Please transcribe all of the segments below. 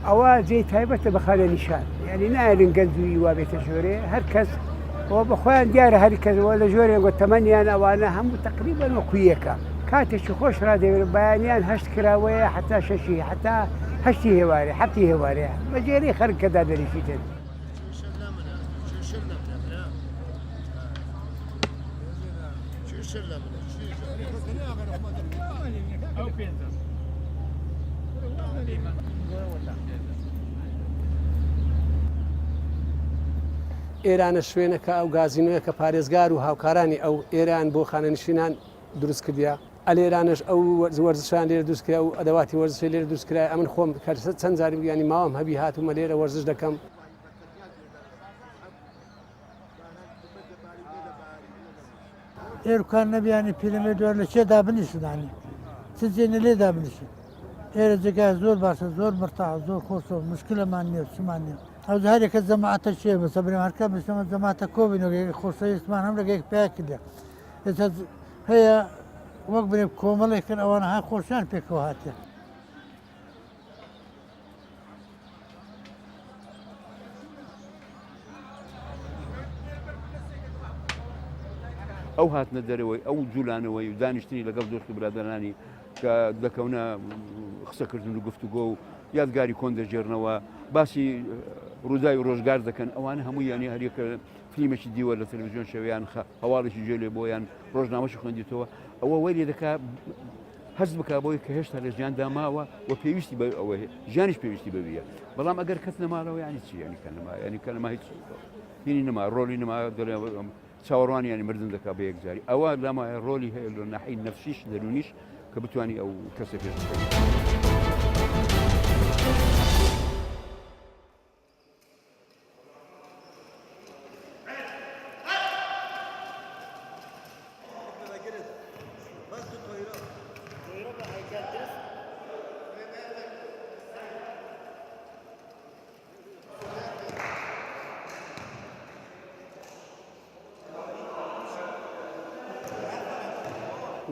ئەوە جێی تایبەتە بە خانە نیشان یعنی نایەن گەنجوی وا بێتە ژۆرێ هەر کەس ئەوە بەخۆیان دیارە هەر کەسەوە لە ژۆرێ گۆ تەمەنیان ئەوانە هەموو تقریبەن وەکو یەکە کاتێکی خۆش ڕادێوێت بەیانیان هەشت کراوەیە حتا شەشی حتا هەشتی هێوارێ حەفتی هێوارەیە بەجێرەی خەرکەدا دەریشیتن ئێرانە شوێنەکە ئەو گازینەوەی کە پارێزگار و هاوکارانی ئەو ئێران بۆ خانەنشینان دروست کردیا ئەلێرانش ئەو وەرزشان لێرە دروستکرا و ئەدەواتی وەرزشی لێرە دروستکرای ئەمن خۆم چەند زاری ینی ماوەم هەبی هاتوومە لێرە وەرزش دەکەم ئێرکان نەبیانی پیرەمێ دووار لە چێدا بنیشدانی چ جێنە لێدا بنیشن ئێرە جگای زۆر باشە زۆر مرتاح زۆر خۆشەوە مشکلەمان نییە چمان نییە ئەو هەرێکە جەماعەتە چێ بەسە برێم هەرکە بشەمە جەماعەتە کۆبینەوەی خۆشەویستمان هەم لەگەیەک پیا کردە ئێستا هەیە وەک برێ کۆمەڵێکن ئەوانە ها خۆشیان پێکەوە هاتێ ئەو هاتنە دەرەوەی ئەو جوولانەوەی و دانیشتنی لەگەڵ دۆست و برادرانی کە دەکەونە قسەکردن و گفتوگۆ و یادگاری کۆن دەژێرنەوە باسی ڕووداوی ڕۆژگار دەکەن ئەوانە هەموو یانی هەریەکە فیلمێکی دیوە لە تەلەڤیزیۆن شەویان هەواڵێکی جێ لێ بۆیان ڕۆژنامەشی خوێندیتەوە ئەوە وەی لێ دەکا هەست بک بۆی کە هێشتا لە ژیاندا ماوە و پێویستی بە ئەوە ژیانیش پێویستی بەویە بەڵام ئەگەر کەس نەماڵەوە ینی چی ینی کە نەما ینی کە نەما هیچ هینی نەما ڕۆلی نەما چاوەڕوانی ینی مردن دەکا بە یەکجاری ئەوە لەمایە ڕۆلی هەیە لە ناحیی نەفسیش دەرونیش کە بتوانی ئەو کەسە پێش بکەیت.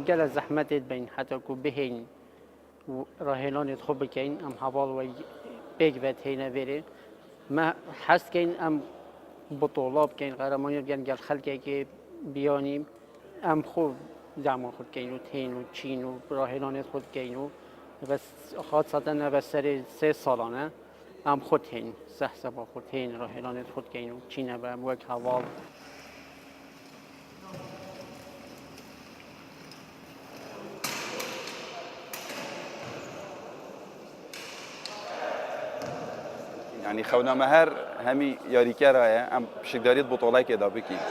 گەلە زەحمەتێت بین حتەکو بهێن و ڕاهێنانێت خۆ بکەین ئەم هەواڵەوەی پێک بێت هێنە بێرێ مە حەستکەین ئەم بتۆڵا بکەین قەرەمانی بگەن گەل خەلکێکی بیانیم ئەم خۆ زامان خود بکەین و تێن و چین و ڕاهێنانێت خود بکەین و بەس خاصەتەن بە سەرێ 3 ساڵانە ئەم خود هێن سەحسە بە خود هێن ڕاهێنانێت خود بکەین و چینە بە وەک هەواڵ يعني خەونامە هەر هەمی یاریکەرایە ئەم پشکداریت بۆتۆڵای کێدا بکەین.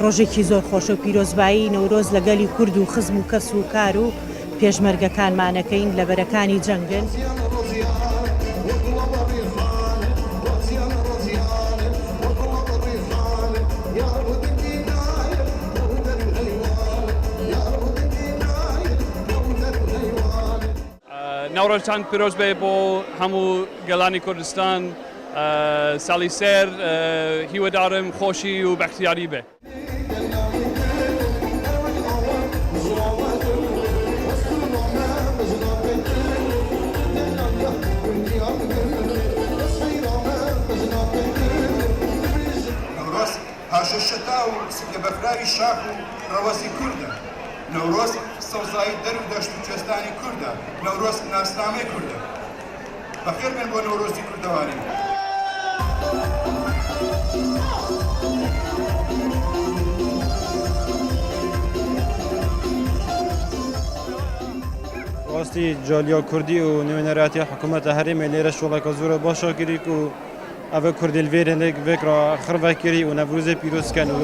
ڕۆژێکی زۆر خۆش و پیرۆزبایی نەورۆز لەگەلی کورد و خزم و کەس و کار و پێشمەرگەکانمانەکەین لە بەرەکانی جەنگن. نەوڕۆژتان پیرۆز بێ بۆ هەموو گەڵانی کوردستان ساڵی سێر هیوادارم خۆشی و بەختیاری بێ. نەورۆز هاشەشەتا و سکە بەفراری شاک و ڕەوەزی کوردە. نەورۆز سەوزایی دەر و دەشت و کوێستانی کوردە. نەورۆز ناسنامەی کوردە. بەخێر بێن بۆ نەورۆزی کوردەواری. ڕاستی جالیا کوردی و نوێنەراتی حکوومەتە هەرێمە لێرە شۆڵەکە زۆرە باشە کردی و ئەvە کوردی لێرێنێک vekra xirvekirî û nevrûzê pîrozken û